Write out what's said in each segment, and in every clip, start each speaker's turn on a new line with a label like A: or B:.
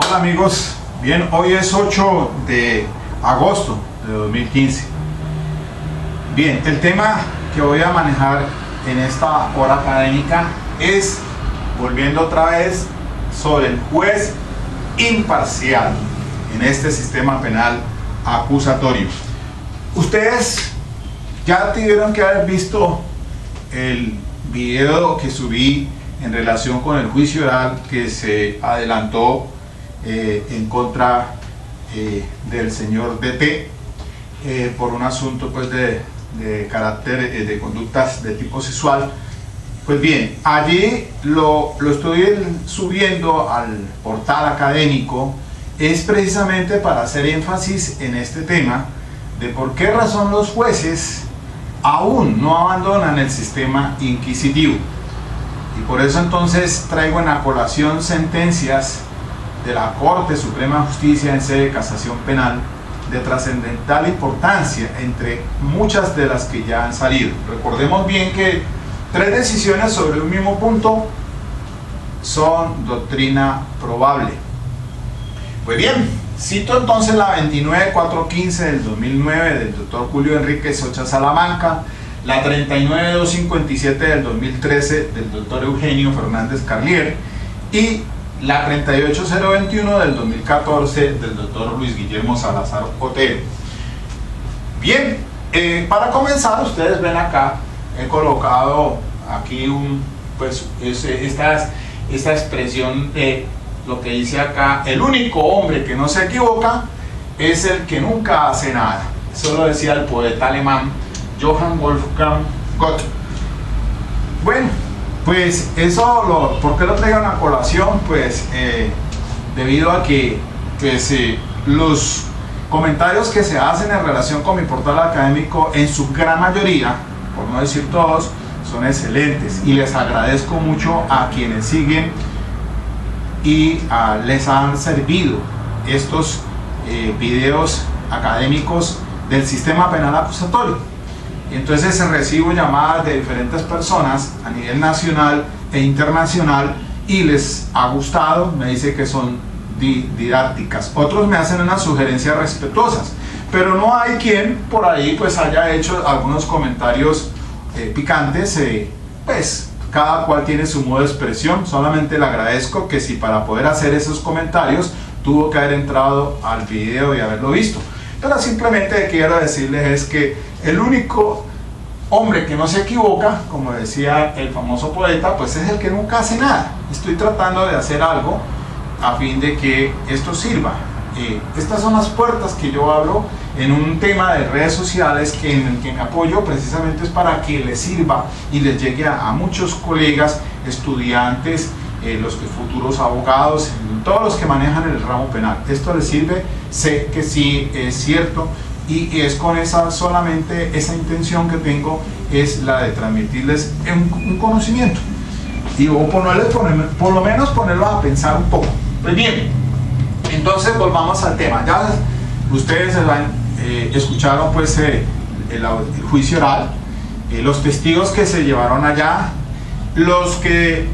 A: Hola amigos, bien, hoy es 8 de agosto de 2015. Bien, el tema que voy a manejar en esta hora académica es, volviendo otra vez, sobre el juez imparcial en este sistema penal acusatorio. Ustedes ya tuvieron que haber visto el video que subí en relación con el juicio oral que se adelantó en contra del señor DT por un asunto pues de carácter de conductas de tipo sexual. Pues bien, allí lo estoy subiendo al portal académico, es precisamente para hacer énfasis en este tema de por qué razón los jueces aún no abandonan el sistema inquisitivo. Y por eso entonces traigo en a colación sentencias de la Corte Suprema de Justicia en sede de casación penal de trascendental importancia, entre muchas de las que ya han salido. Recordemos bien que 3 decisiones sobre un mismo punto son doctrina probable. Pues bien, cito entonces la 29.415 del 2009 del doctor Julio Enrique Socha Salamanca, la 39.257 del 2013 del doctor Eugenio Fernández Carlier y la 38.021 del 2014 del doctor Luis Guillermo Salazar Otero. Bien, para comenzar, ustedes ven acá, he colocado aquí esta expresión de lo que dice acá: el único hombre que no se equivoca es el que nunca hace nada. Eso lo decía el poeta alemán Johann Wolfgang Goethe. Bueno, pues eso, ¿por qué lo traigo a colación? Pues debido a que los comentarios que se hacen en relación con mi portal académico, en su gran mayoría, por no decir todos, son excelentes, y les agradezco mucho a quienes siguen y les han servido estos videos académicos del sistema penal acusatorio. Entonces recibo llamadas de diferentes personas a nivel nacional e internacional y les ha gustado, me dice que son didácticas. Otros me hacen unas sugerencias respetuosas, pero no hay quien por ahí pues haya hecho algunos comentarios picantes. Pues cada cual tiene su modo de expresión. Solamente le agradezco que si para poder hacer esos comentarios tuvo que haber entrado al video y haberlo visto. Pero simplemente quiero decirles es que el único hombre que no se equivoca, como decía el famoso poeta, pues es el que nunca hace nada. Estoy tratando de hacer algo a fin de que esto sirva. Estas son las puertas que yo abro en un tema de redes sociales en el que me apoyo, precisamente es para que les sirva y les llegue a muchos colegas, estudiantes, los que futuros abogados, todos los que manejan el ramo penal. Esto les sirve, sé que sí es cierto, y es con solamente esa intención que tengo, es la de transmitirles un conocimiento y por lo menos ponerlos a pensar un poco. Pues bien, entonces volvamos al tema. Ya ustedes escucharon pues el juicio oral, los testigos que se llevaron allá, los que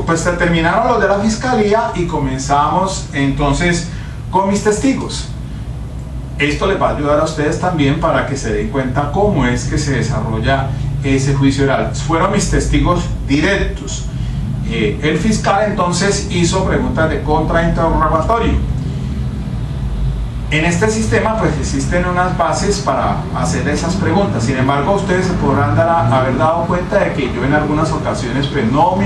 A: pues terminaron los de la fiscalía, y comenzamos entonces con mis testigos. Esto les va a ayudar a ustedes también para que se den cuenta cómo es que se desarrolla ese juicio oral. Fueron mis testigos directos. El fiscal entonces hizo preguntas de contrainterrogatorio. En este sistema pues existen unas bases para hacer esas preguntas. Sin embargo, ustedes se podrán haber dado cuenta de que yo en algunas ocasiones pues no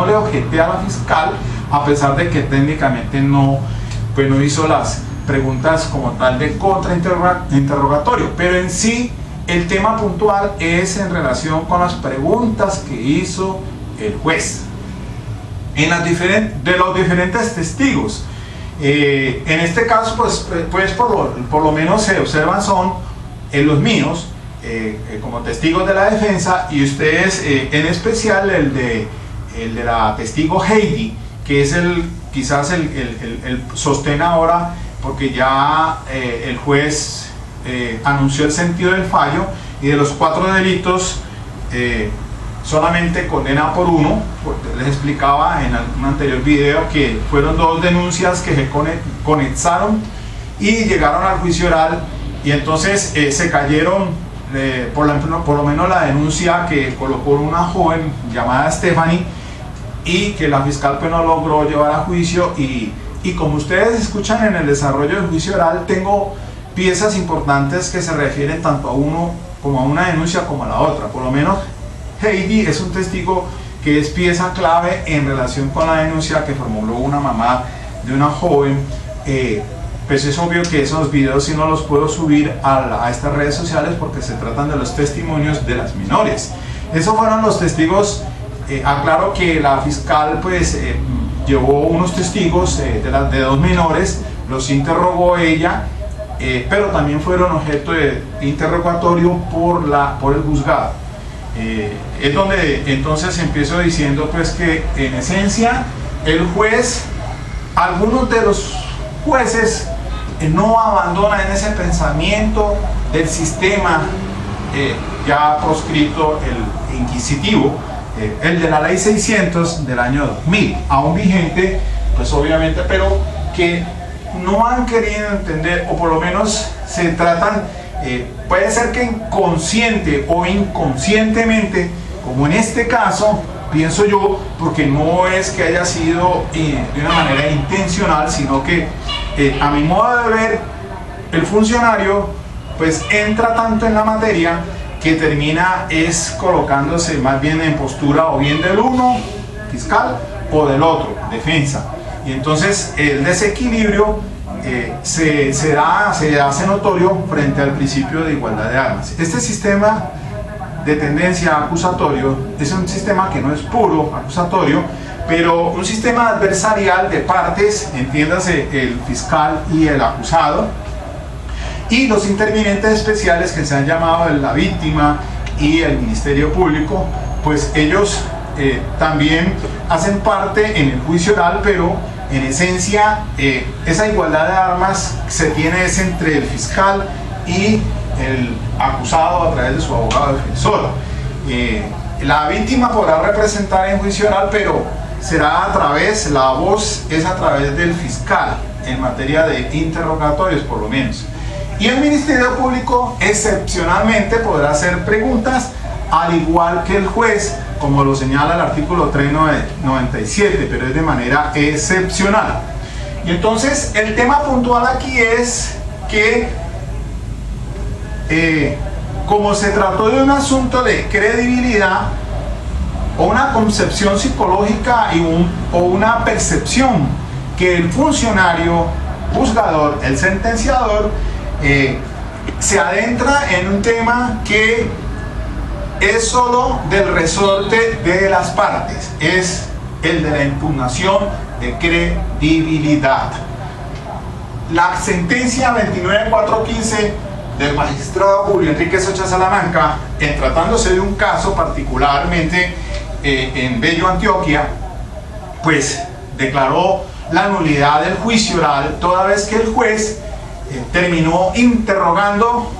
A: le objeté a la fiscal, a pesar de que técnicamente no hizo las preguntas como tal de contrainterrogatorio, pero en sí el tema puntual es en relación con las preguntas que hizo el juez de los diferentes testigos. En este caso pues por lo menos se observan son los míos como testigos de la defensa, y ustedes en especial el de la testigo Heidi, que es quizás el sostén ahora, porque ya el juez anunció el sentido del fallo, y de los 4 delitos solamente condena por uno. Les explicaba en un anterior video que fueron 2 denuncias que se conexaron y llegaron al juicio oral, y entonces se cayeron, por lo menos la denuncia que colocó una joven llamada Stephanie, y que la fiscal pues no logró llevar a juicio. Y como ustedes escuchan en el desarrollo del juicio oral, tengo piezas importantes que se refieren tanto a uno como a una denuncia como a la otra. Por lo menos Heidi es un testigo que es pieza clave en relación con la denuncia que formuló una mamá de una joven. Pues es obvio que esos videos sí no los puedo subir a estas redes sociales porque se tratan de los testimonios de las menores. Esos fueron los testigos. Aclaro que la fiscal pues llevó unos testigos de 2 menores, los interrogó ella, pero también fueron objeto de interrogatorio por el juzgado. Es donde entonces empiezo diciendo pues que en esencia el juez, algunos de los jueces no abandonan ese pensamiento del sistema ya proscrito, el inquisitivo, el de la ley 600 del año 2000, aún vigente, pues obviamente, pero que no han querido entender, o por lo menos se tratan, puede ser que consciente o inconscientemente, como en este caso, pienso yo, porque no es que haya sido de una manera intencional, sino que a mi modo de ver, el funcionario pues entra tanto en la materia que termina es colocándose más bien en postura o bien del uno, fiscal, o del otro, defensa. Y entonces el desequilibrio se hace notorio frente al principio de igualdad de armas. Este sistema de tendencia acusatorio es un sistema que no es puro acusatorio, pero un sistema adversarial de partes, entiéndase el fiscal y el acusado, y los intervinientes especiales que se han llamado la víctima y el Ministerio Público, pues ellos también hacen parte en el juicio oral, pero en esencia esa igualdad de armas se tiene es entre el fiscal y el acusado a través de su abogado defensor. La víctima podrá representar en juicio oral, pero será la voz es a través del fiscal en materia de interrogatorios por lo menos. Y el Ministerio Público excepcionalmente podrá hacer preguntas, al igual que el juez, como lo señala el artículo 397, pero es de manera excepcional. Y entonces el tema puntual aquí es que como se trató de un asunto de credibilidad o una concepción psicológica o una percepción que el funcionario juzgador, el sentenciador, se adentra en un tema que es solo del resorte de las partes, es el de la impugnación de credibilidad. La sentencia 29415 del magistrado Julio Enrique Socha Salamanca, en tratándose de un caso particularmente en Bello, Antioquia, pues declaró la nulidad del juicio oral, toda vez que el juez terminó interrogando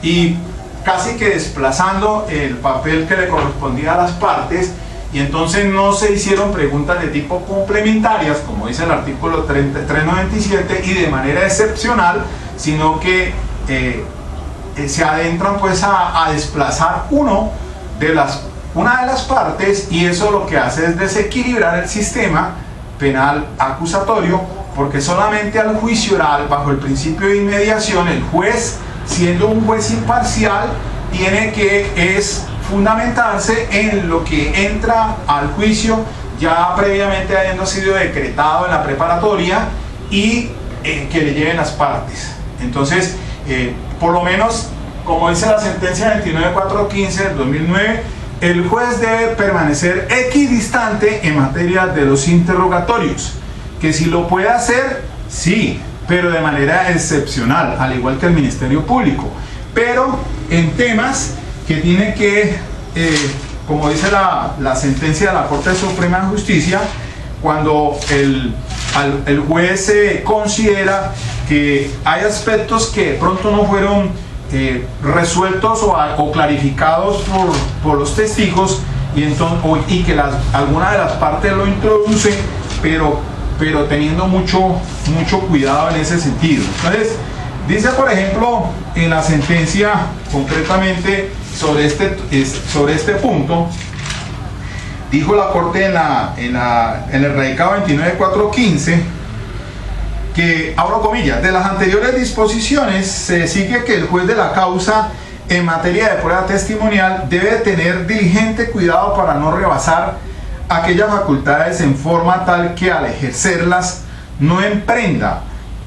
A: y casi que desplazando el papel que le correspondía a las partes, y entonces no se hicieron preguntas de tipo complementarias, como dice el artículo 397, y de manera excepcional, sino que se adentran pues a desplazar una de las partes, y eso lo que hace es desequilibrar el sistema penal acusatorio, porque solamente al juicio oral, bajo el principio de inmediación, el juez, siendo un juez imparcial, tiene que fundamentarse en lo que entra al juicio ya previamente habiendo sido decretado en la preparatoria, y que le lleven las partes. Entonces, por lo menos, como dice la sentencia 29415 del 2009, el juez debe permanecer equidistante en materia de los interrogatorios, que si lo puede hacer, sí, pero de manera excepcional, al igual que el Ministerio Público, pero en temas que tiene que, como dice la sentencia de la Corte Suprema de Justicia, cuando el juez considera que hay aspectos que de pronto no fueron resueltos o clarificados por los testigos, y que alguna de las partes lo introduce, pero teniendo mucho cuidado en ese sentido. Entonces, dice, por ejemplo, en la sentencia, concretamente sobre este punto, dijo la Corte en el radicado 29.415 que, abro comillas, de las anteriores disposiciones se sigue que el juez de la causa en materia de prueba testimonial debe tener diligente cuidado para no rebasar aquellas facultades en forma tal que al ejercerlas no emprenda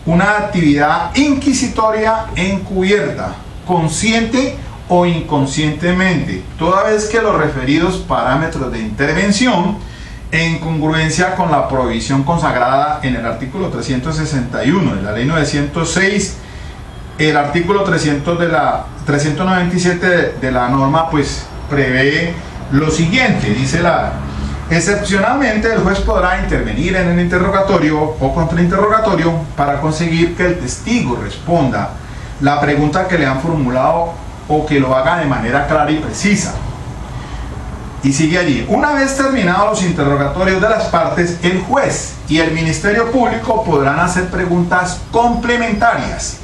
A: una actividad inquisitoria encubierta, consciente o inconscientemente, toda vez que los referidos parámetros de intervención, en congruencia con la prohibición consagrada en el artículo 361 de la ley 906, el artículo 397 de la norma, pues prevé lo siguiente, dice excepcionalmente el juez podrá intervenir en el interrogatorio o contrainterrogatorio para conseguir que el testigo responda la pregunta que le han formulado o que lo haga de manera clara y precisa. Y sigue allí, una vez terminados los interrogatorios de las partes, el juez y el Ministerio Público podrán hacer preguntas complementarias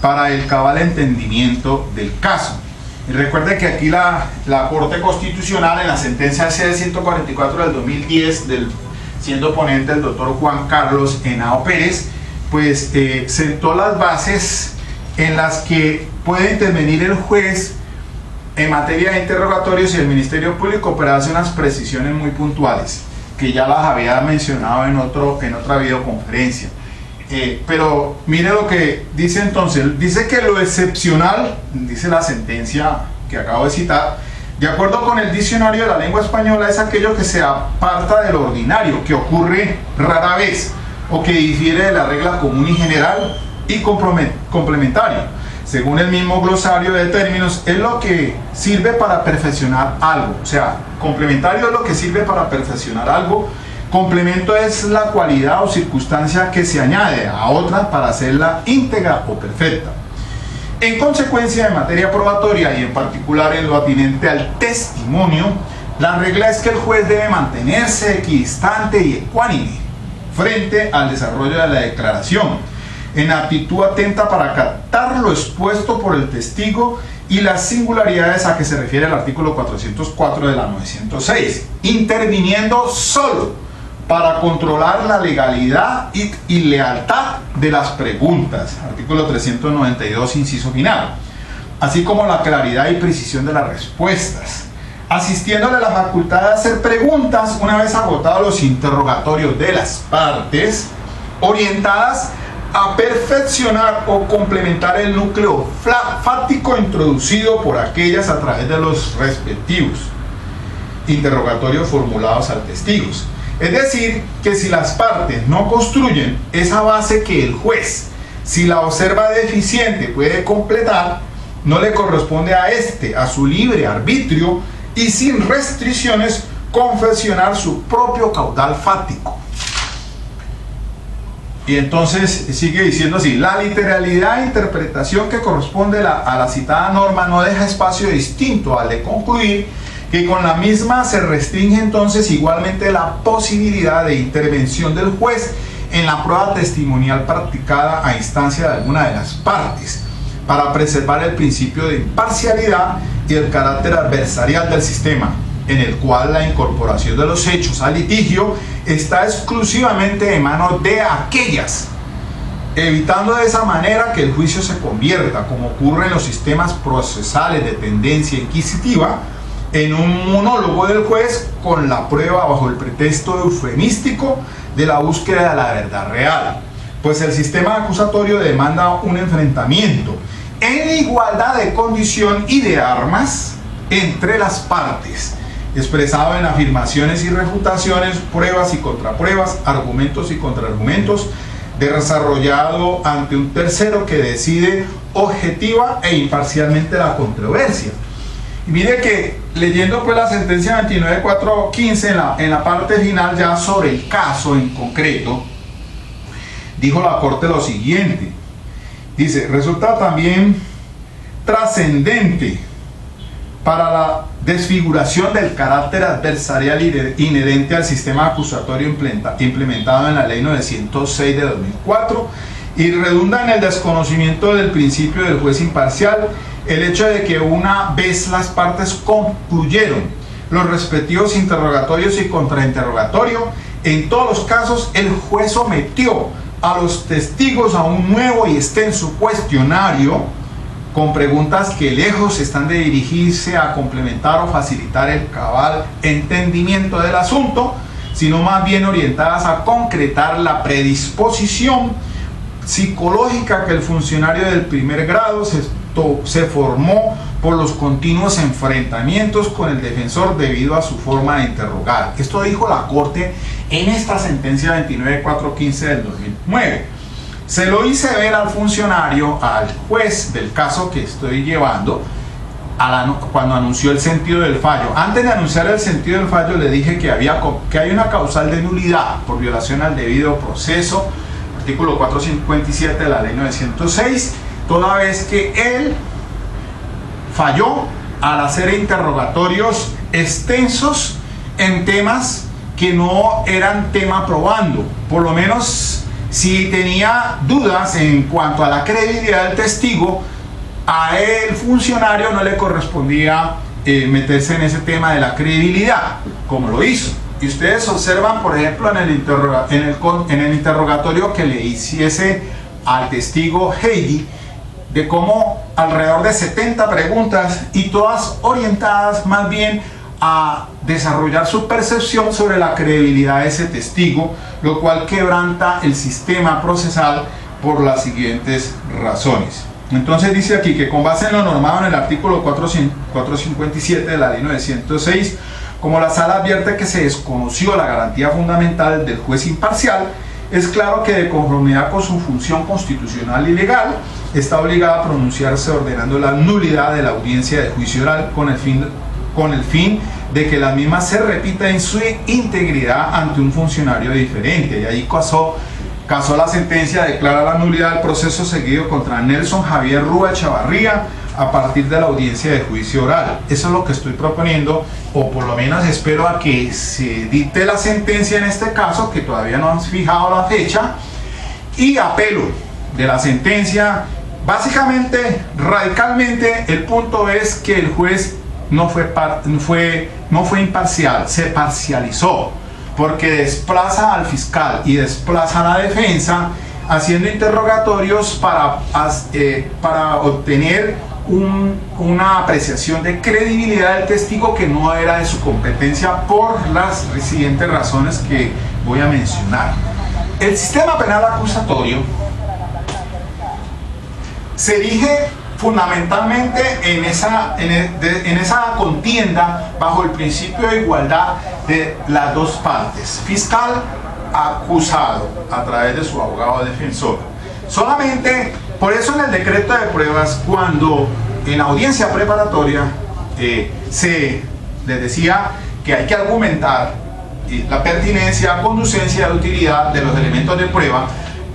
A: para el cabal entendimiento del caso. Y recuerde que aquí la Corte Constitucional, en la sentencia C-144 del 2010, siendo ponente el doctor Juan Carlos Henao Pérez, pues sentó las bases en las que puede intervenir el juez en materia de interrogatorios y el Ministerio Público, pero hace unas precisiones muy puntuales que ya las había mencionado en otra videoconferencia. Pero mire lo que dice entonces, dice que lo excepcional, dice la sentencia que acabo de citar, de acuerdo con el diccionario de la lengua española, es aquello que se aparta de lo ordinario, que ocurre rara vez o que difiere de la regla común y general y complementario. Según el mismo glosario de términos, es lo que sirve para perfeccionar algo. O sea, complementario es lo que sirve para perfeccionar algo. Complemento es la cualidad o circunstancia que se añade a otra para hacerla íntegra o perfecta. En consecuencia, en materia probatoria y en particular en lo atinente al testimonio, la regla es que el juez debe mantenerse equidistante y ecuánime frente al desarrollo de la declaración, en actitud atenta para captar lo expuesto por el testigo y las singularidades a que se refiere el artículo 404 de la 906, interviniendo solo para controlar la legalidad y lealtad de las preguntas, artículo 392, inciso final, así como la claridad y precisión de las respuestas, asistiéndole a la facultad de hacer preguntas una vez agotados los interrogatorios de las partes, orientadas a perfeccionar o complementar el núcleo fáctico introducido por aquellas a través de los respectivos interrogatorios formulados al testigos. Es decir, que si las partes no construyen esa base que el juez, si la observa deficiente, puede completar, no le corresponde a su libre arbitrio y sin restricciones, confeccionar su propio caudal fáctico. Y entonces sigue diciendo así, la literalidad e interpretación que corresponde a la citada norma no deja espacio distinto al de concluir que con la misma se restringe entonces igualmente la posibilidad de intervención del juez en la prueba testimonial practicada a instancia de alguna de las partes, para preservar el principio de imparcialidad y el carácter adversarial del sistema, en el cual la incorporación de los hechos al litigio está exclusivamente en manos de aquellas, evitando de esa manera que el juicio se convierta, como ocurre en los sistemas procesales de tendencia inquisitiva, en un monólogo del juez con la prueba bajo el pretexto eufemístico de la búsqueda de la verdad real, pues el sistema acusatorio demanda un enfrentamiento en igualdad de condición y de armas entre las partes, expresado en afirmaciones y refutaciones, pruebas y contrapruebas, argumentos y contraargumentos, desarrollado ante un tercero que decide objetiva e imparcialmente la controversia. Y mire que leyendo pues la sentencia 29.415 en la parte final ya sobre el caso en concreto, dijo la Corte lo siguiente, dice, resulta también trascendente para la desfiguración del carácter adversarial inherente al sistema acusatorio implementado en la Ley 906 de 2004, y redunda en el desconocimiento del principio del juez imparcial el hecho de que una vez las partes concluyeron los respectivos interrogatorios y contrainterrogatorio, en todos los casos el juez sometió a los testigos a un nuevo y extenso cuestionario con preguntas que lejos están de dirigirse a complementar o facilitar el cabal entendimiento del asunto, sino más bien orientadas a concretar la predisposición psicológica que el funcionario del primer grado se formó por los continuos enfrentamientos con el defensor debido a su forma de interrogar. Esto dijo la Corte en esta sentencia 29415 del 2009. Se lo hice ver al funcionario, al juez del caso que estoy llevando, cuando anunció el sentido del fallo. Antes de anunciar el sentido del fallo le dije que hay una causal de nulidad por violación al debido proceso, artículo 457 de la Ley 906, toda vez que él falló al hacer interrogatorios extensos en temas que no eran tema probando. Por lo menos, si tenía dudas en cuanto a la credibilidad del testigo, a el funcionario no le correspondía meterse en ese tema de la credibilidad, como lo hizo. Y ustedes observan, por ejemplo, en el interrogatorio que le hiciese al testigo Heidi, de cómo alrededor de 70 preguntas, y todas orientadas más bien a desarrollar su percepción sobre la credibilidad de ese testigo, lo cual quebranta el sistema procesal por las siguientes razones. Entonces dice aquí que con base en lo normado en el artículo 457 de la Ley 906, como la Sala advierte que se desconoció la garantía fundamental del juez imparcial, es claro que de conformidad con su función constitucional y legal, está obligada a pronunciarse ordenando la nulidad de la audiencia de juicio oral con el fin de que la misma se repita en su integridad ante un funcionario diferente. Y ahí casó la sentencia, declara la nulidad del proceso seguido contra Nelson Javier Rúa Chavarría a partir de la audiencia de juicio oral. Eso es lo que estoy proponiendo, o por lo menos espero a que se dicte la sentencia en este caso, que todavía no han fijado la fecha, y apelo de la sentencia. Básicamente, radicalmente, el punto es que el juez no fue imparcial, se parcializó, porque desplaza al fiscal y desplaza a la defensa haciendo interrogatorios para obtener una apreciación de credibilidad del testigo que no era de su competencia por las siguientes razones que voy a mencionar. El sistema penal acusatorio se erige fundamentalmente en esa contienda bajo el principio de igualdad de las dos partes, fiscal acusado a través de su abogado defensor. Solamente por eso en el decreto de pruebas, cuando en la audiencia preparatoria se les decía que hay que argumentar la pertinencia, conducencia y utilidad de los elementos de prueba,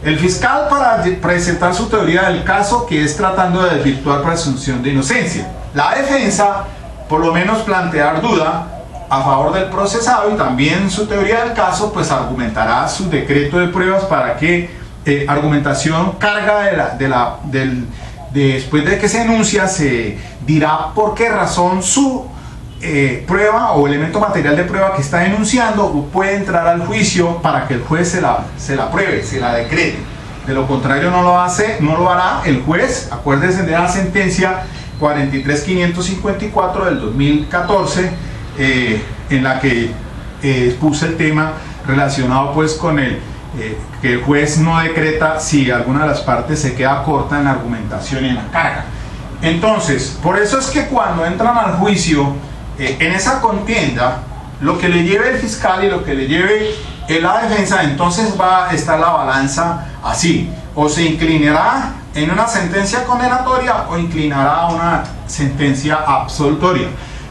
A: el fiscal, para presentar su teoría del caso, que es tratando de desvirtuar presunción de inocencia, la defensa por lo menos plantear duda a favor del procesado, y también su teoría del caso pues argumentará su decreto de pruebas para que argumentación carga después de que se enuncia, se dirá por qué razón su prueba o elemento material de prueba que está denunciando puede entrar al juicio para que el juez se la apruebe, se la decrete. De lo contrario no lo hará el juez. Acuérdense de la sentencia 43554 del 2014, en la que puse el tema relacionado pues con que el juez no decreta si alguna de las partes se queda corta en la argumentación y en la carga. Entonces, por eso es que cuando entran al juicio, en esa contienda, lo que le lleve el fiscal y lo que le lleve la defensa, entonces va a estar la balanza así: o se inclinará en una sentencia condenatoria o inclinará a una sentencia absolutoria.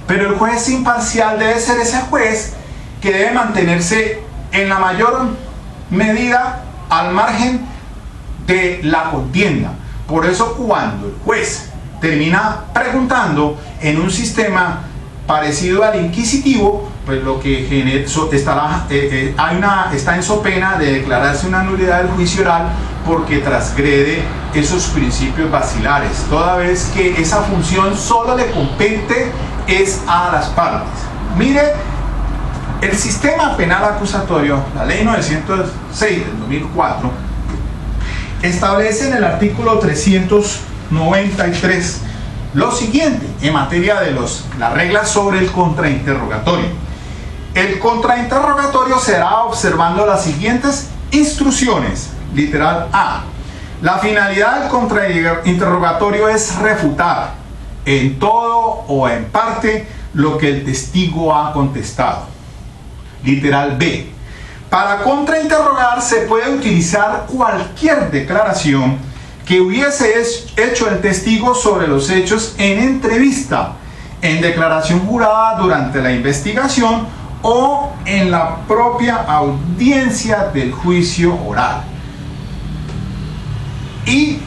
A: Pero el juez imparcial debe ser ese juez que debe mantenerse en la mayor medida al margen de la contienda. Por eso, cuando el juez termina preguntando en un sistema parecido al inquisitivo, pues lo que está en so pena de declararse una nulidad del juicio oral porque transgrede esos principios basilares, toda vez que esa función solo le compete es a las partes. Mire, el sistema penal acusatorio, la ley 906 del 2004, establece en el artículo 393 lo siguiente en materia de las reglas sobre el contrainterrogatorio. El contrainterrogatorio será observando las siguientes instrucciones. Literal A. La finalidad del contrainterrogatorio es refutar en todo o en parte lo que el testigo ha contestado. Literal B. Para contrainterrogar se puede utilizar cualquier declaración que hubiese hecho el testigo sobre los hechos en entrevista, en declaración jurada durante la investigación o en la propia audiencia del juicio oral. Y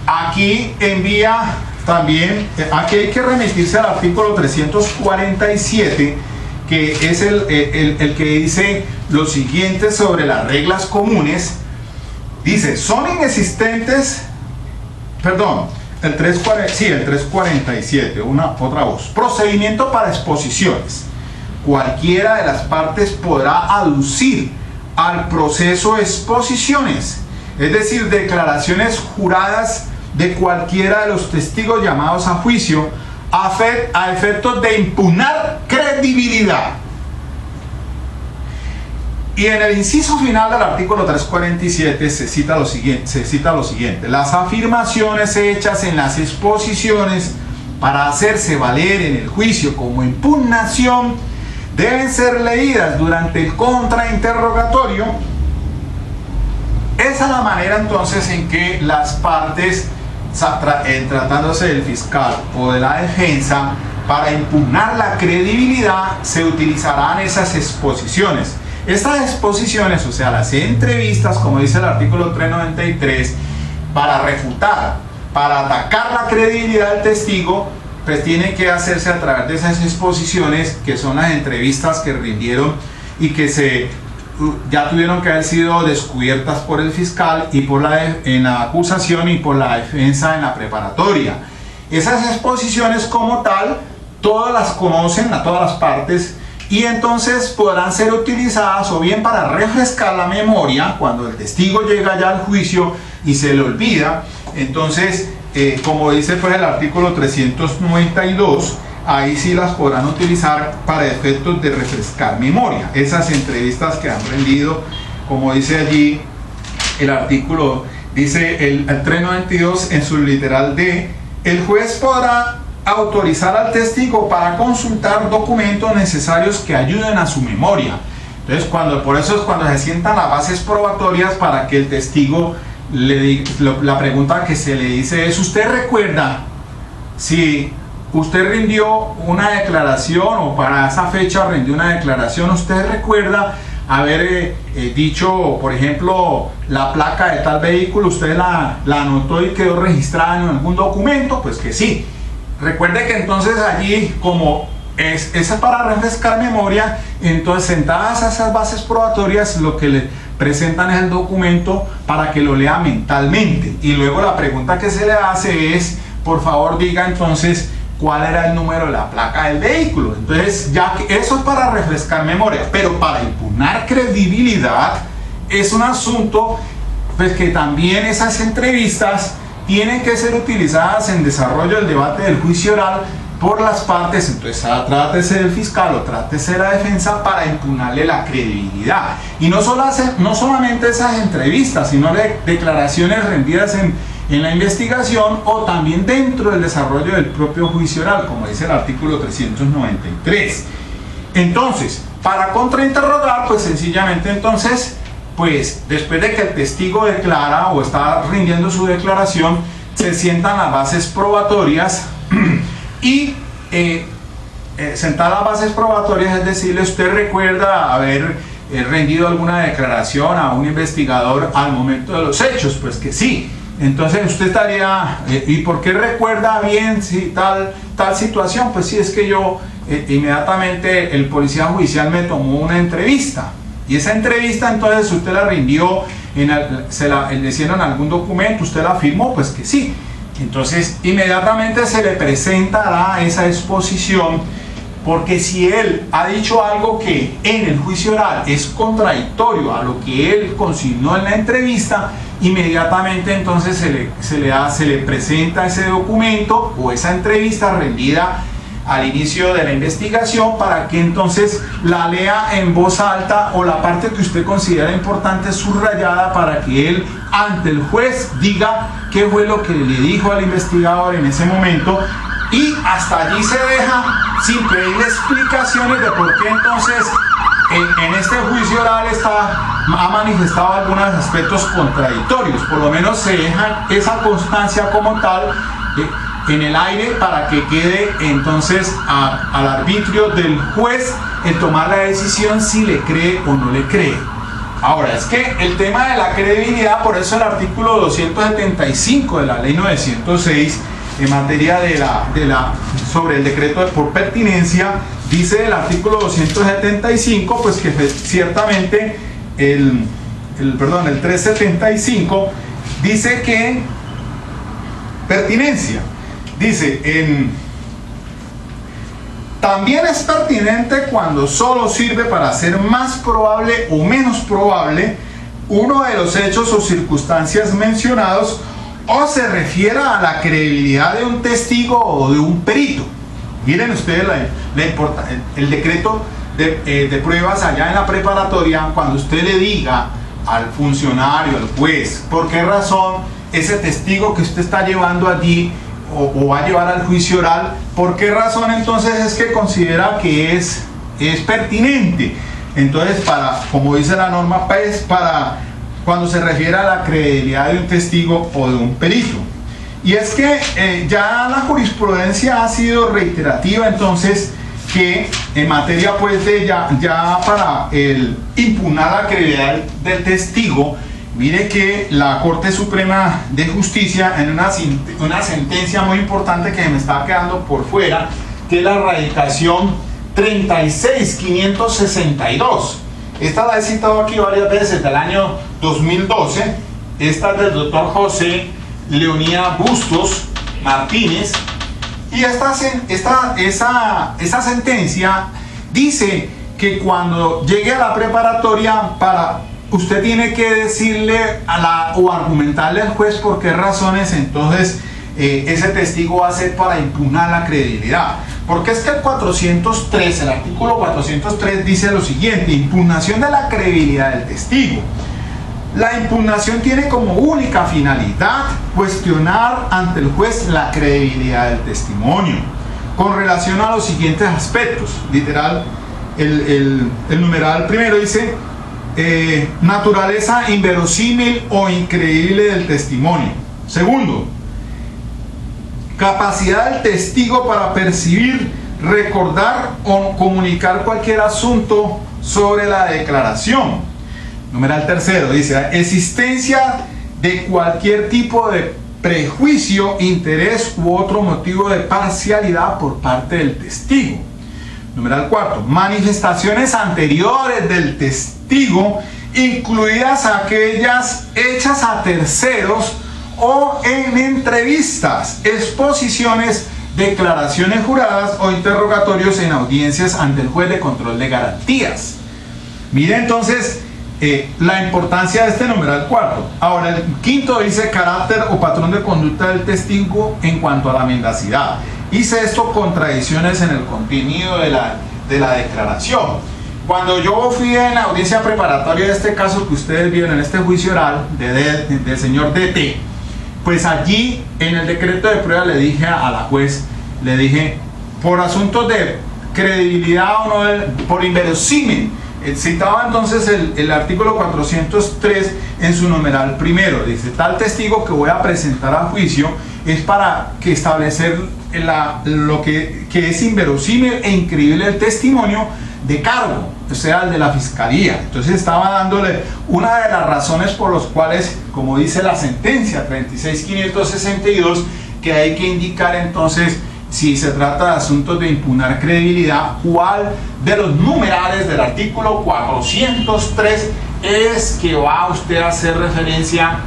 A: aquí envía también, aquí hay que remitirse al artículo 347, que es el que dice lo siguiente sobre las reglas comunes. Dice, son inexistentes, perdón, el 347, otra voz. Procedimiento para exposiciones. Cualquiera de las partes podrá aducir al proceso exposiciones, es decir, declaraciones juradas de cualquiera de los testigos llamados a juicio a efectos de impugnar credibilidad. Y en el inciso final del artículo 347 se cita lo siguiente: las afirmaciones hechas en las exposiciones para hacerse valer en el juicio como impugnación deben ser leídas durante el contrainterrogatorio. Esa es la manera entonces en que las partes, tratándose del fiscal o de la defensa, para impugnar la credibilidad se utilizarán esas exposiciones. Estas exposiciones, o sea, las entrevistas, como dice el artículo 393, para refutar, para atacar la credibilidad del testigo, pues tiene que hacerse a través de esas exposiciones, que son las entrevistas que rindieron y que ya tuvieron que haber sido descubiertas por el fiscal y en la acusación y por la defensa en la preparatoria. Esas exposiciones como tal, todas las conocen a todas las partes, y entonces podrán ser utilizadas o bien para refrescar la memoria cuando el testigo llega ya al juicio y se le olvida. Entonces, como dice pues el artículo 392, ahí sí las podrán utilizar para efectos de refrescar memoria. Esas entrevistas que han rendido, como dice allí el artículo, dice el 392 en su literal D, el juez podrá autorizar al testigo para consultar documentos necesarios que ayuden a su memoria. Entonces, por eso es cuando se sientan las bases probatorias para que el testigo la pregunta que se le dice es: ¿usted recuerda si usted rindió una declaración o para esa fecha rindió una declaración? ¿Usted recuerda haber dicho, por ejemplo, la placa de tal vehículo, usted la anotó y quedó registrada en algún documento? Pues que sí. Recuerde que entonces allí, como es para refrescar memoria, entonces sentadas a esas bases probatorias, lo que le presentan es el documento para que lo lea mentalmente, y luego la pregunta que se le hace es: por favor diga entonces cuál era el número de la placa del vehículo. Entonces, ya que eso es para refrescar memoria, pero para impugnar credibilidad es un asunto pues que también esas entrevistas tienen que ser utilizadas en desarrollo del debate del juicio oral por las partes. Entonces, trátese del fiscal o trátese de la defensa para impugnarle la credibilidad. Y no solamente esas entrevistas, sino declaraciones rendidas en la investigación o también dentro del desarrollo del propio juicio oral, como dice el artículo 393. Entonces, para contrainterrogar, pues sencillamente entonces, pues después de que el testigo declara o está rindiendo su declaración, se sientan las bases probatorias y sentar las bases probatorias es decirle: ¿usted recuerda haber rendido alguna declaración a un investigador al momento de los hechos? Pues que sí. Entonces usted estaría, ¿y por qué recuerda bien si tal situación? Pues sí, es que yo inmediatamente el policía judicial me tomó una entrevista, y esa entrevista entonces usted la rindió, le hicieron algún documento, usted la firmó, pues que sí. Entonces inmediatamente se le presentará esa exposición, porque si él ha dicho algo que en el juicio oral es contradictorio a lo que él consignó en la entrevista, inmediatamente entonces se le presenta ese documento o esa entrevista rendida al inicio de la investigación, para que entonces la lea en voz alta, o la parte que usted considera importante subrayada, para que él ante el juez diga qué fue lo que le dijo al investigador en ese momento, y hasta allí se deja sin pedirle explicaciones de por qué entonces en este juicio oral ha manifestado algunos aspectos contradictorios. Por lo menos se deja esa constancia como tal en el aire, para que quede entonces al arbitrio del juez en tomar la decisión si le cree o no le cree. Ahora, es que el tema de la credibilidad, por eso el artículo 275 de la ley 906 en materia sobre el decreto por pertinencia, dice el artículo 275, pues que ciertamente el 375 dice que pertinencia, dice también es pertinente cuando solo sirve para hacer más probable o menos probable uno de los hechos o circunstancias mencionados, o se refiera a la credibilidad de un testigo o de un perito. Miren ustedes el decreto de pruebas allá en la preparatoria, cuando usted le diga al funcionario, al juez, por qué razón ese testigo que usted está llevando allí o va a llevar al juicio oral, por qué razón entonces es que considera que es pertinente. Entonces, como dice la norma, pues cuando se refiere a la credibilidad de un testigo o de un perito. Y es que ya la jurisprudencia ha sido reiterativa, entonces, que en materia pues de ya para impugnar la credibilidad del testigo, mire que la Corte Suprema de Justicia, en una sentencia muy importante que me está quedando por fuera, que es la radicación 36562, esta la he citado aquí varias veces, del año 2012, esta es del doctor José Leonía Bustos Martínez, y esa sentencia dice que cuando llegue a la preparatoria, usted tiene que decirle o argumentarle al juez por qué razones entonces ese testigo va a ser para impugnar la credibilidad. Porque es que el artículo 403 dice lo siguiente: impugnación de la credibilidad del testigo. La impugnación tiene como única finalidad cuestionar ante el juez la credibilidad del testimonio con relación a los siguientes aspectos. Literal, el numeral primero dice naturaleza inverosímil o increíble del testimonio. Segundo, capacidad del testigo para percibir, recordar o comunicar cualquier asunto sobre la declaración. Numeral tercero dice existencia de cualquier tipo de prejuicio, interés u otro motivo de parcialidad por parte del testigo. Numeral cuarto, manifestaciones anteriores del testigo, incluidas aquellas hechas a terceros o en entrevistas, exposiciones, declaraciones juradas o interrogatorios en audiencias ante el juez de control de garantías. Mire entonces la importancia de este numeral cuarto. Ahora, el quinto dice carácter o patrón de conducta del testigo en cuanto a la mendacidad. Y sexto, contradicciones en el contenido de la declaración. Cuando yo fui en la audiencia preparatoria de este caso que ustedes vieron en este juicio oral del señor DT, pues allí en el decreto de prueba le dije a la juez, le dije, por asuntos de credibilidad o no, por inverosímil, citaba entonces el artículo 403 en su numeral primero, dice, tal testigo que voy a presentar a juicio es para que establecer lo que es inverosímil e increíble el testimonio de cargo, o sea, el de la fiscalía. Entonces estaba dándole una de las razones por las cuales, como dice la sentencia 36.562, que hay que indicar entonces, si se trata de asuntos de impunar credibilidad, cuál de los numerales del artículo 403 es que va usted a hacer referencia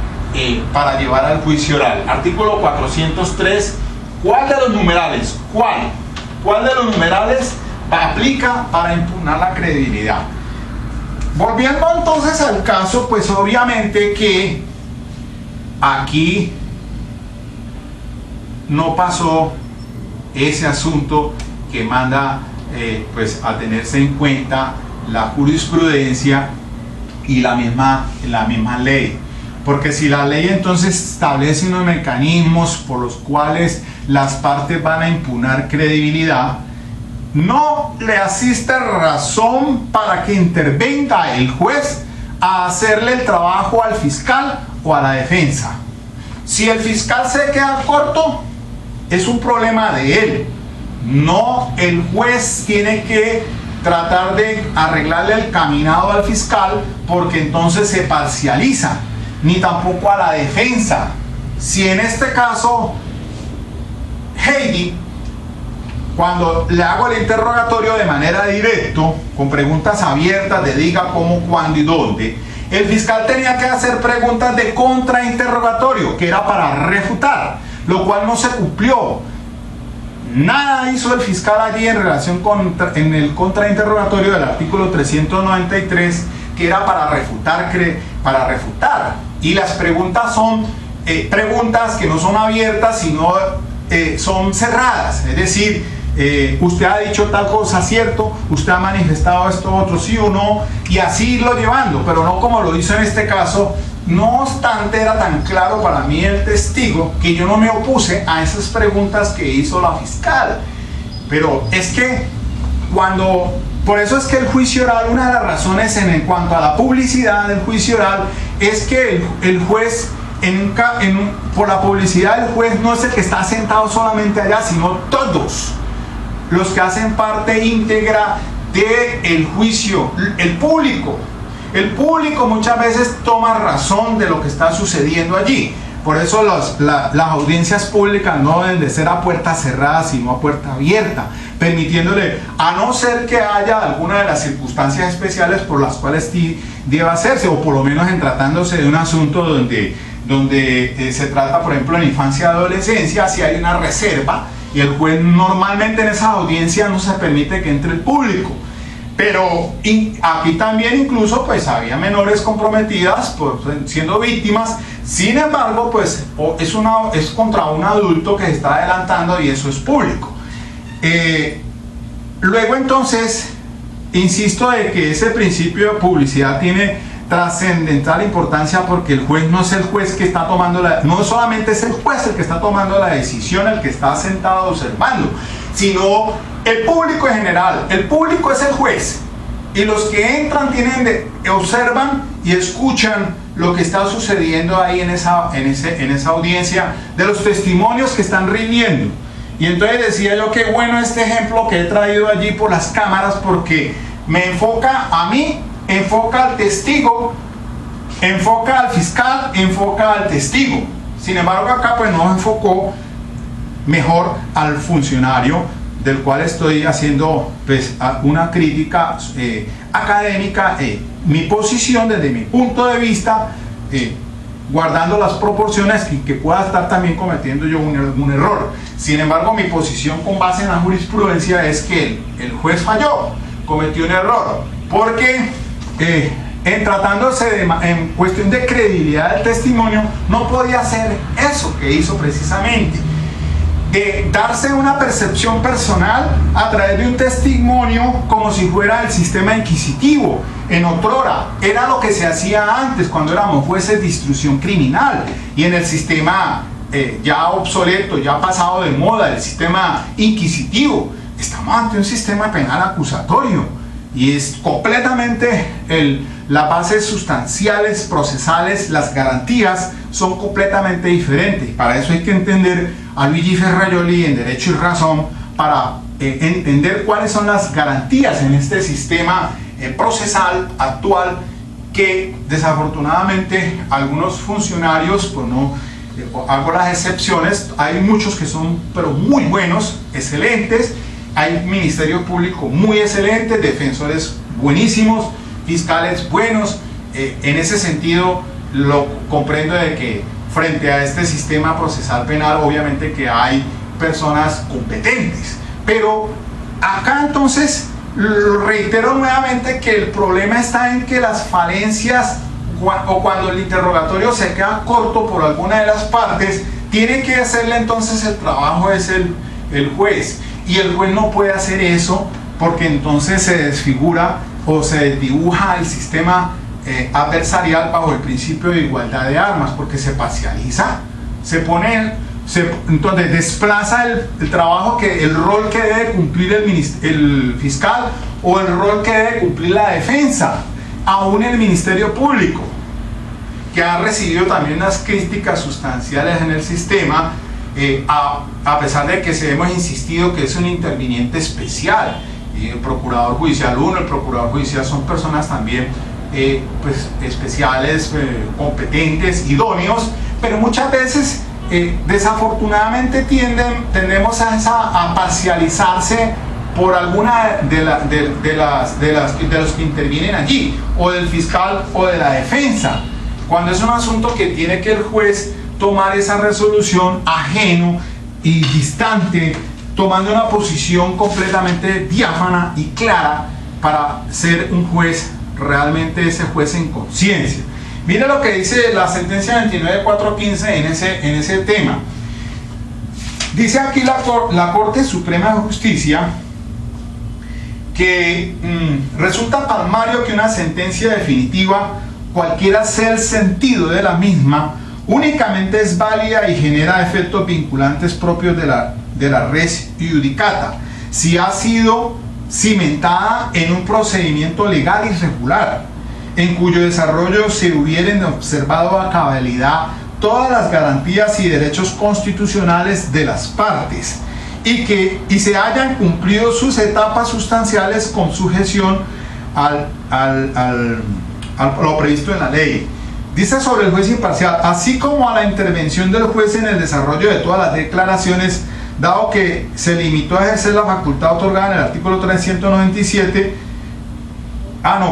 A: para llevar al juicio oral. Artículo 403, ¿cuál de los numerales? ¿Cuál de los numerales aplica para impugnar la credibilidad? Volviendo entonces al caso, pues obviamente que aquí no pasó ese asunto que manda pues a tenerse en cuenta la jurisprudencia y la misma ley, porque si la ley entonces establece unos mecanismos por los cuales las partes van a impugnar credibilidad, no le asiste razón para que intervenga el juez a hacerle el trabajo al fiscal o a la defensa. Si el fiscal se queda corto, es un problema de él. No, el juez tiene que tratar de arreglarle el caminado al fiscal, porque entonces se parcializa, ni tampoco a la defensa. Si en este caso Heidi, cuando le hago el interrogatorio de manera directa, con preguntas abiertas de diga cómo, cuándo y dónde, el fiscal tenía que hacer preguntas de contrainterrogatorio, que era para refutar, lo cual no se cumplió. Nada hizo el fiscal allí en relación en el contrainterrogatorio del artículo 393, que era para refutar. Y las preguntas son preguntas que no son abiertas, sino son cerradas. Es decir, usted ha dicho tal cosa, ¿cierto? Usted ha manifestado esto otro, sí o no, y así irlo llevando, pero no como lo hizo en este caso. No obstante, era tan claro para mí el testigo que yo no me opuse a esas preguntas que hizo la fiscal. Pero es que por eso es que el juicio oral, una de las razones en cuanto a la publicidad del juicio oral, es que el juez, por la publicidad del juez, no es el que está sentado solamente allá, sino todos los que hacen parte íntegra del juicio, el público. El público muchas veces toma razón de lo que está sucediendo allí. Por eso las audiencias públicas no deben de ser a puerta cerrada, sino a puerta abierta, permitiéndole, a no ser que haya alguna de las circunstancias especiales por las cuales deba hacerse, o por lo menos en tratándose de un asunto donde se trata, por ejemplo, en infancia y adolescencia, si hay una reserva, y el juez normalmente en esa audiencia no se permite que entre el público. Pero aquí también incluso pues había menores comprometidas siendo víctimas. Sin embargo, pues es contra un adulto que se está adelantando, y eso es público. Luego entonces insisto de que ese principio de publicidad tiene trascendental importancia, porque el juez no es el juez que está tomando no solamente es el juez el que está tomando la decisión, el que está sentado observando, sino el público en general. El público es el juez, y los que entran observan y escuchan lo que está sucediendo ahí en esa audiencia, de los testimonios que están rindiendo. Y entonces decía yo, qué bueno este ejemplo que he traído allí por las cámaras, porque me enfoca a mí, enfoca al testigo, enfoca al fiscal, enfoca al testigo. Sin embargo, acá pues no enfocó mejor al funcionario, del cual estoy haciendo pues una crítica académica, mi posición desde mi punto de vista, guardando las proporciones, que pueda estar también cometiendo yo algún error. Sin embargo, mi posición con base en la jurisprudencia es que el juez falló, cometió un error, porque en tratándose en cuestión de credibilidad del testimonio, no podía hacer eso que hizo precisamente, de darse una percepción personal a través de un testimonio, como si fuera el sistema inquisitivo. En otrora era lo que se hacía antes, cuando éramos jueces de instrucción criminal, y en el sistema ya obsoleto, ya pasado de moda, el sistema inquisitivo, estamos ante un sistema penal acusatorio, y es completamente las bases sustanciales, procesales, las garantías son completamente diferentes. Para eso hay que entender a Luigi Ferrajoli en Derecho y Razón para entender cuáles son las garantías en este sistema procesal actual que desafortunadamente algunos funcionarios, pues no hago las excepciones, hay muchos que son pero muy buenos, excelentes, hay ministerio público muy excelente, defensores buenísimos, fiscales buenos, en ese sentido lo comprendo de que frente a este sistema procesal penal obviamente que hay personas competentes, pero acá entonces reitero nuevamente que el problema está en que las falencias o cuando el interrogatorio se queda corto por alguna de las partes, tiene que hacerle entonces el trabajo es el juez, y el juez no puede hacer eso porque entonces se desfigura o se desdibuja el sistema adversarial bajo el principio de igualdad de armas, porque se parcializa, entonces desplaza el trabajo, el rol que debe cumplir el fiscal o el rol que debe cumplir la defensa, aún el Ministerio Público, que ha recibido también unas críticas sustanciales en el sistema, a pesar de que hemos insistido que es un interviniente especial, y el Procurador Judicial 1, el Procurador Judicial son personas también pues, especiales, competentes, idóneos, pero muchas veces desafortunadamente tendemos a parcializarse por alguna de los que intervienen allí, o del fiscal o de la defensa, cuando es un asunto que tiene que el juez tomar esa resolución ajeno y distante, tomando una posición completamente diáfana y clara para ser un juez, realmente ese juez en conciencia. Mire lo que dice la sentencia 29.415 en ese tema. Dice aquí la Corte Suprema de Justicia que resulta palmario que una sentencia definitiva, cualquiera sea el sentido de la misma, únicamente es válida y genera efectos vinculantes propios de la res judicata, si ha sido cimentada en un procedimiento legal y regular, en cuyo desarrollo se hubieran observado a cabalidad todas las garantías y derechos constitucionales de las partes, y se hayan cumplido sus etapas sustanciales con sujeción a lo previsto en la ley. Dice sobre el juez imparcial, así como a la intervención del juez en el desarrollo de todas las declaraciones, dado que se limitó a ejercer la facultad otorgada en el artículo 397.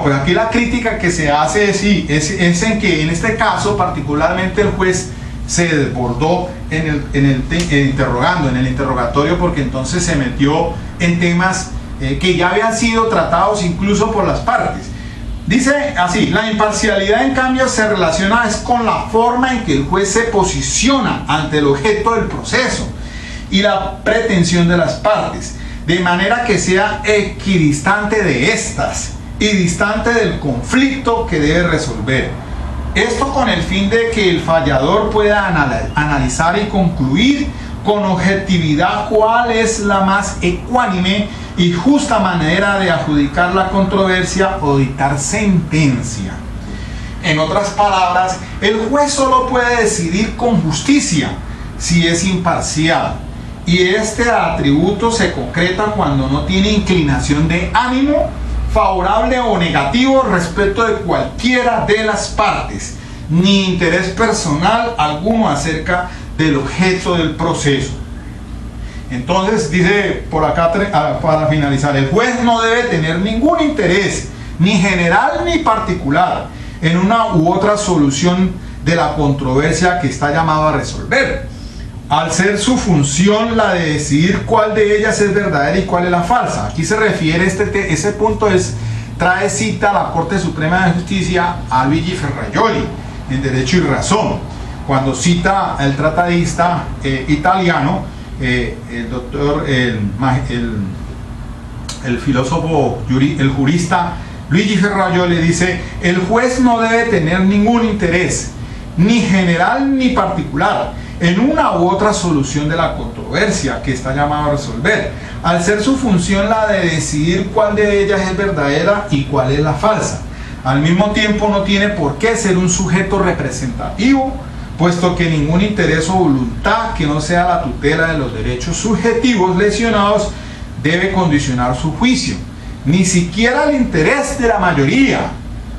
A: Pues aquí la crítica que se hace es en que en este caso particularmente el juez se desbordó en el interrogatorio, porque entonces se metió en temas que ya habían sido tratados incluso por las partes. Dice así: la imparcialidad en cambio se relaciona con la forma en que el juez se posiciona ante el objeto del proceso y la pretensión de las partes, de manera que sea equidistante de estas y distante del conflicto que debe resolver. Esto con el fin de que el fallador pueda analizar y concluir con objetividad cuál es la más ecuánime y justa manera de adjudicar la controversia o dictar sentencia. En otras palabras, el juez solo puede decidir con justicia si es imparcial, y este atributo se concreta cuando no tiene inclinación de ánimo favorable o negativo respecto de cualquiera de las partes, ni interés personal alguno acerca del objeto del proceso. Entonces dice por acá, para finalizar, el juez no debe tener ningún interés, ni general ni particular, en una u otra solución de la controversia que está llamado a resolver, al ser su función la de decidir cuál de ellas es verdadera y cuál es la falsa. Aquí se refiere, ese punto trae cita a la Corte Suprema de Justicia a Luigi Ferrajoli en Derecho y Razón, cuando cita el tratadista italiano, el doctor, el filósofo, el jurista Luigi Ferrajoli. Dice: el juez no debe tener ningún interés, ni general ni particular, en una u otra solución de la controversia que está llamado a resolver, al ser su función la de decidir cuál de ellas es verdadera y cuál es la falsa. Al mismo tiempo no tiene por qué ser un sujeto representativo puesto que ningún interés o voluntad que no sea la tutela de los derechos subjetivos lesionados debe condicionar su juicio, ni siquiera el interés de la mayoría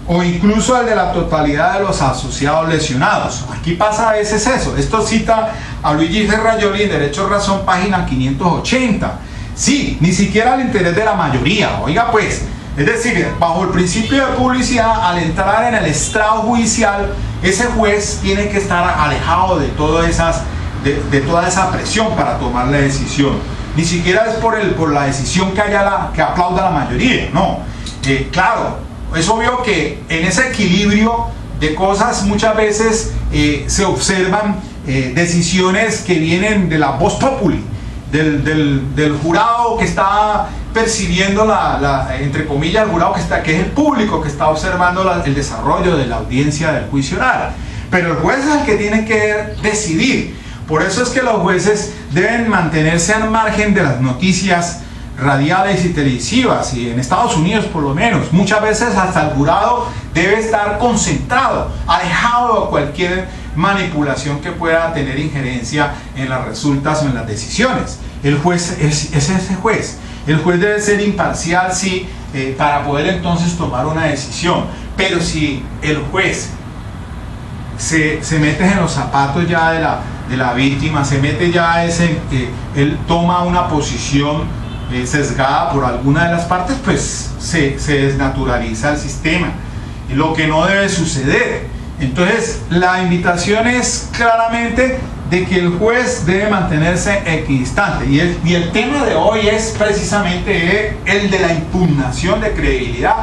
A: o incluso el de la totalidad de los asociados lesionados. Aquí pasa a veces eso. Esto cita a Luigi Ferrajoli en Derecho Razón, página 580. Sí, ni siquiera el interés de la mayoría. Oiga pues, es decir, bajo el principio de publicidad, al entrar en el estrado judicial, ese juez tiene que estar alejado de toda esa presión para tomar la decisión. Ni siquiera es por la decisión que aplauda la mayoría, no. Claro, es obvio que en ese equilibrio de cosas muchas veces se observan decisiones que vienen de la voz populi, del jurado que está percibiendo entre comillas, el jurado que es el público que está observando el desarrollo de la audiencia del juicio oral. Pero el juez es el que tiene que decidir. Por eso es que los jueces deben mantenerse al margen de las noticias radiales y televisivas, y en Estados Unidos por lo menos, muchas veces hasta el jurado debe estar concentrado, alejado de cualquier manipulación que pueda tener injerencia en las resultas o en las decisiones. El juez es ese juez. El juez debe ser imparcial, sí, para poder entonces tomar una decisión. Pero si el juez se mete en los zapatos ya de la víctima, se mete ya él toma una posición sesgada por alguna de las partes, pues se desnaturaliza el sistema, lo que no debe suceder. Entonces la invitación es claramente de que el juez debe mantenerse equidistante, y el tema de hoy es precisamente el de la impugnación de credibilidad,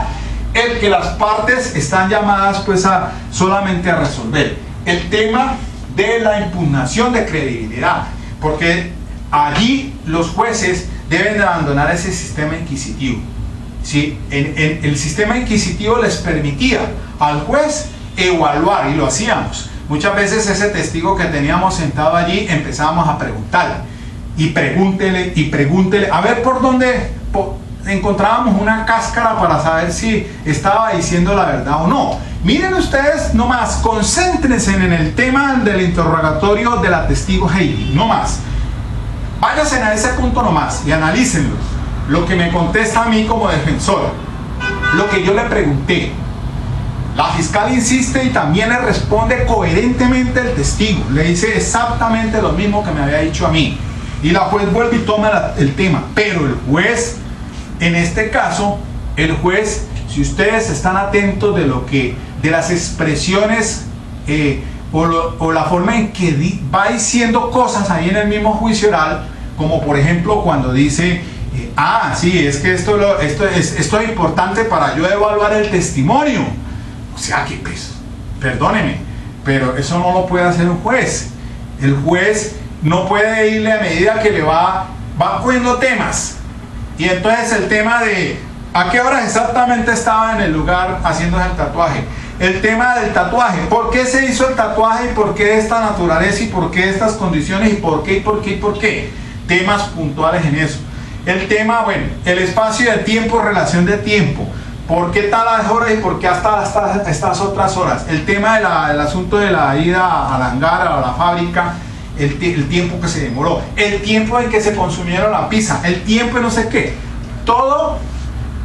A: el que las partes están llamadas pues solamente a resolver, el tema de la impugnación de credibilidad, porque allí los jueces deben de abandonar ese sistema inquisitivo. ¿Sí? El sistema inquisitivo les permitía al juez evaluar, y lo hacíamos. Muchas veces ese testigo que teníamos sentado allí empezábamos a preguntarle, y pregúntele, a ver por dónde encontrábamos una cáscara para saber si estaba diciendo la verdad o no. Miren ustedes nomás, concéntrense en el tema del interrogatorio de la testigo Heidi, no más. Váyanse a ese punto nomás y analícenlo. Lo que me contesta a mí como defensor, lo que yo le pregunté. La fiscal insiste y también le responde coherentemente el testigo. Le dice exactamente lo mismo que me había dicho a mí. Y la juez vuelve y toma el tema. Pero el juez, en este caso, el juez, si ustedes están atentos de las expresiones o la forma en que va diciendo cosas ahí en el mismo juicio oral, como por ejemplo cuando dice, sí, es que esto es importante para yo evaluar el testimonio. O sea que, pues, perdóneme, pero eso no lo puede hacer un juez. El juez no puede irle a medida que le va poniendo temas. Y entonces el tema de a qué horas exactamente estaba en el lugar haciéndose el tatuaje. El tema del tatuaje, ¿por qué se hizo el tatuaje y por qué de esta naturaleza y por qué de estas condiciones y por qué? Temas puntuales en eso. El tema, bueno, el espacio y el tiempo, relación de tiempo. ¿Por qué talas horas y por qué hasta estas otras horas? El tema del asunto de la ida al hangar, a la fábrica, el tiempo que se demoró, el tiempo en que se consumieron la pizza, el tiempo de no sé qué. Todo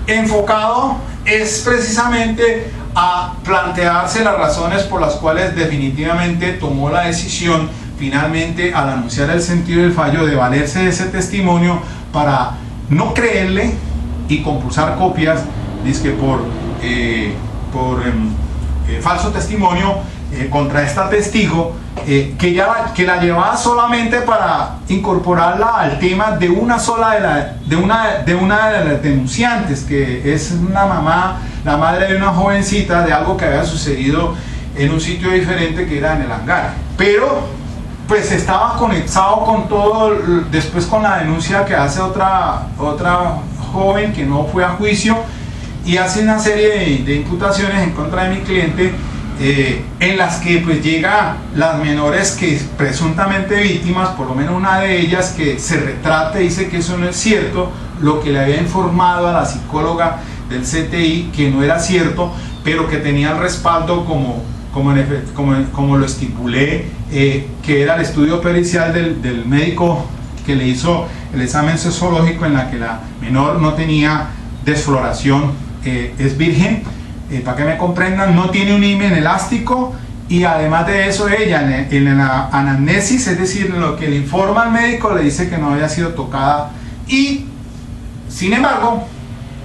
A: enfocado es precisamente a plantearse las razones por las cuales definitivamente tomó la decisión finalmente al anunciar el sentido del fallo de valerse de ese testimonio para no creerle y compulsar copias, dizque por falso testimonio contra esta testigo, que la llevaba solamente para incorporarla al tema de una sola de una de las denunciantes, que es una mamá, la madre de una jovencita, de algo que había sucedido en un sitio diferente que era en el hangar. Pero pues estaba conectado con todo, después con la denuncia que hace otra joven que no fue a juicio y hace una serie de imputaciones en contra de mi cliente, en las que pues llega las menores que presuntamente víctimas, por lo menos una de ellas, que se retrata y dice que eso no es cierto, lo que le había informado a la psicóloga del CTI que no era cierto, pero que tenía el respaldo como como lo estipulé, que era el estudio pericial del médico que le hizo el examen sexológico, en la que la menor no tenía desfloración, es virgen, para que me comprendan, no tiene un himen elástico, y además de eso ella en la anamnesis, es decir, en lo que le informa al médico, le dice que no había sido tocada, y sin embargo,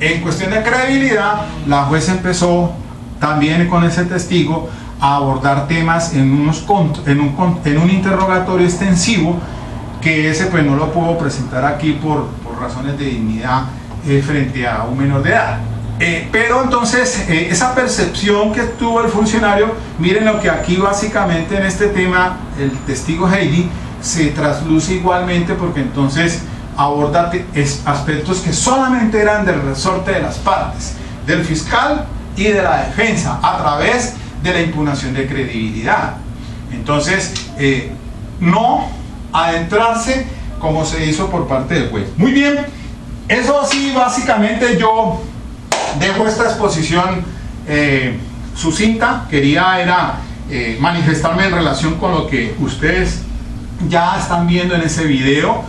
A: en cuestión de credibilidad, la jueza empezó también con ese testigo a abordar temas en un interrogatorio extensivo, que ese pues no lo puedo presentar aquí por razones de dignidad frente a un menor de edad. Pero entonces esa percepción que tuvo el funcionario, miren lo que aquí básicamente en este tema el testigo Heidi se trasluce igualmente, porque entonces aborda aspectos que solamente eran del resorte de las partes, del fiscal y de la defensa, a través de la impugnación de credibilidad. Entonces no adentrarse como se hizo por parte del juez. Muy bien, eso así básicamente yo dejo esta exposición sucinta. Quería manifestarme en relación con lo que ustedes ya están viendo en ese video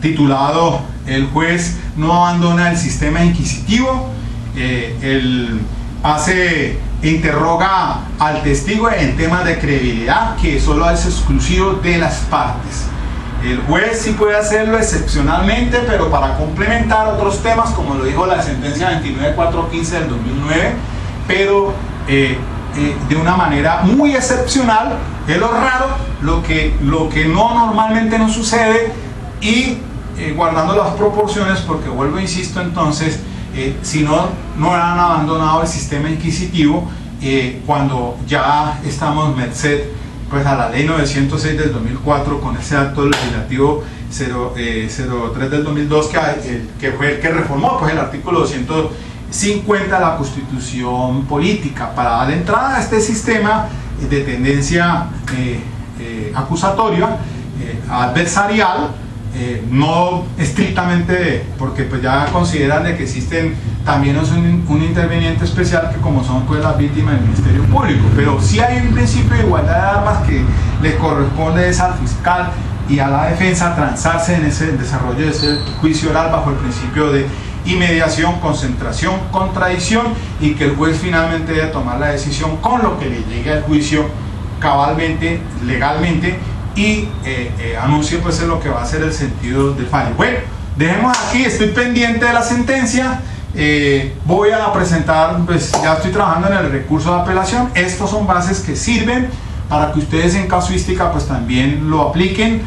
A: titulado "El juez no abandona el sistema inquisitivo". Él interroga al testigo en temas de credibilidad que solo es exclusivo de las partes. El juez sí puede hacerlo excepcionalmente, pero para complementar otros temas, como lo dijo la sentencia 29415 del 2009, pero de una manera muy excepcional. Es lo raro, lo que no normalmente no sucede, y guardando las proporciones, porque vuelvo e insisto, entonces si no han abandonado el sistema inquisitivo, cuando ya estamos merced pues a la ley 906 del 2004, con ese acto legislativo 03 del 2002, que fue el que reformó pues el artículo 250 de la Constitución Política, para dar entrada a este sistema de tendencia acusatoria, adversarial, no estrictamente, porque pues ya consideran de que existen también un interveniente especial, que como son pues las víctimas del Ministerio Público, pero sí hay un principio de igualdad de armas que le corresponde al fiscal y a la defensa transarse en ese desarrollo de ese juicio oral bajo el principio de inmediación, concentración, contradicción, y que el juez finalmente debe tomar la decisión con lo que le llegue al juicio cabalmente, legalmente, y anuncie pues lo que va a ser el sentido del fallo. Bueno, dejemos aquí, estoy pendiente de la sentencia. Voy a presentar, pues ya estoy trabajando en el recurso de apelación. Estos son bases que sirven para que ustedes en casuística pues también lo apliquen.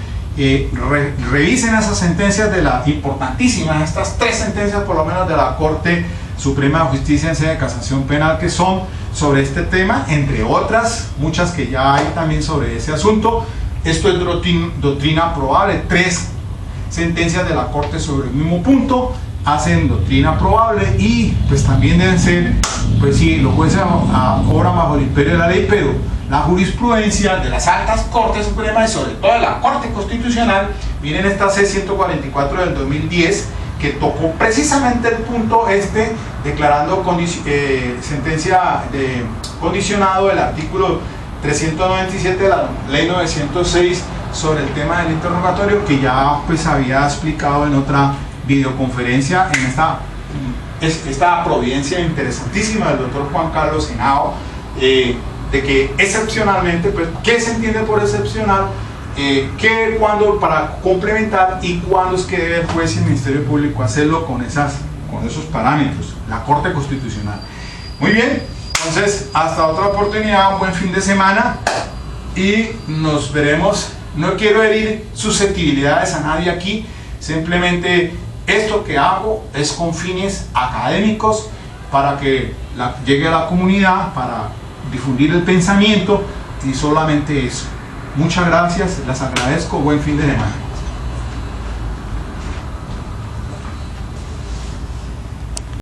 A: Revisen esas sentencias de la importantísimas, estas 3 sentencias por lo menos de la Corte Suprema de Justicia en sede de casación penal, que son sobre este tema, entre otras muchas que ya hay también sobre ese asunto. Esto es doctrina probable. 3 sentencias de la Corte sobre el mismo punto hacen doctrina probable, y pues también deben ser, pues sí, los jueces obran bajo el imperio de la ley, pero la jurisprudencia de las altas Cortes Supremas y sobre todo de la Corte Constitucional, miren esta C-144 del 2010, que tocó precisamente el punto declarando sentencia de condicionado del artículo 397 de la ley 906 sobre el tema del interrogatorio, que ya pues había explicado en otra videoconferencia, en esta providencia interesantísima del doctor Juan Carlos Henao, de que excepcionalmente, pues, ¿qué se entiende por excepcional? ¿Qué, cuándo, para complementar, y cuándo es que debe el juez y el Ministerio Público hacerlo con esos parámetros, la Corte Constitucional? Muy bien, entonces hasta otra oportunidad, un buen fin de semana y nos veremos. No quiero herir susceptibilidades a nadie aquí, simplemente esto que hago es con fines académicos, para que llegue a la comunidad, para difundir el pensamiento, y solamente eso. Muchas gracias, les agradezco, buen fin de semana.